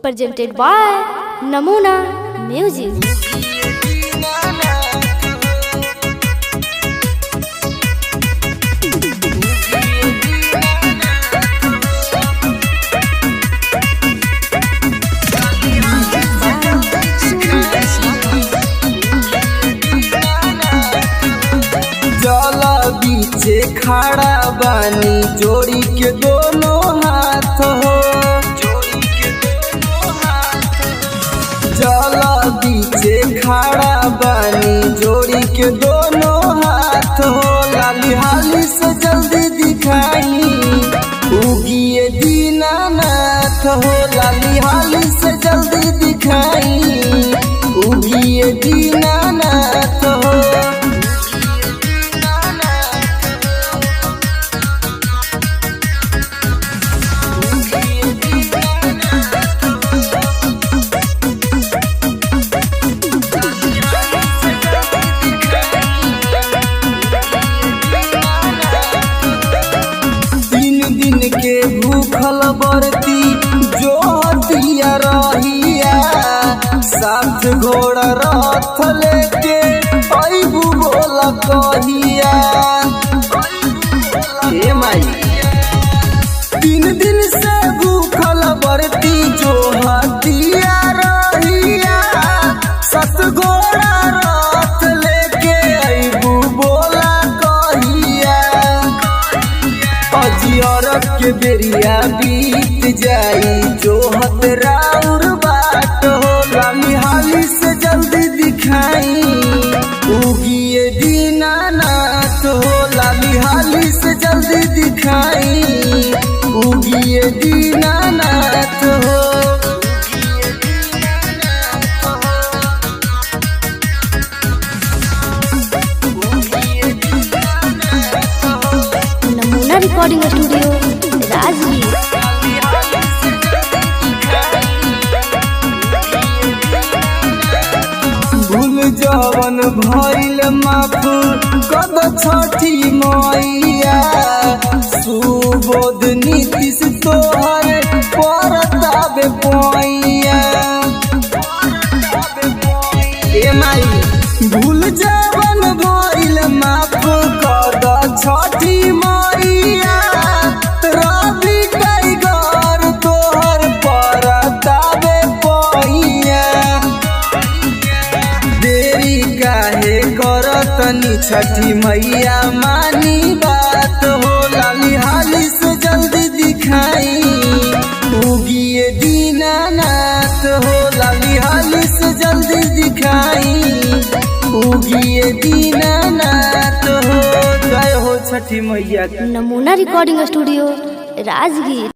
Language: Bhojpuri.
presented by Namuna Music. जला बीचे खड़ा बानी जोड़ी के दोनों हाथ हो। जला बीचे खड़ा बानी जोड़ी के दोनों हाथ हो। लाली हाली से जल्दी दिखाई उगिए दीनानाथ हो। लाली हाली से जल्दी दिखाई उगिए दीनानाथ हो। के भूखल बरती जो हतिया रहिया साथ घोड़ा रथ लेके अइबू बोला कहिया। हे माई 3 दिन से भूखल बरती जो हतिया रहिया साथ घोड़ा रथ लेके अइबू बोला कहिया। अजियरक के बेरिया बीत जाई जो हतराउर बाट हो। लाली हाली से जल्दी दिखाई उगिए दीनानाथ हो। लाली हाली से जल्दी दिखाई उगिए दीनानाथ हो। नमूना रिकॉर्डिंग स्टूडियो राजगीर। भूल जवन भइल माफ कद छठी मैया। सुबोध नीतीश तोहर परताबे पैया। ए माई भूल जवन भइल माफ कद छठी मैया। रवि टाइगर तोहर परताबे पैया। देरी काहे करतनी छठी मैया मानी बात हो। लाली हाली से जल्दी दिखाई उगिए दीनानाथ हो। लाली हाली से जल्दी दिखाई उगिए दीनानाथ हो। जय हो छठी मैया। नमूना रिकॉर्डिंग स्टूडियो राजगीर।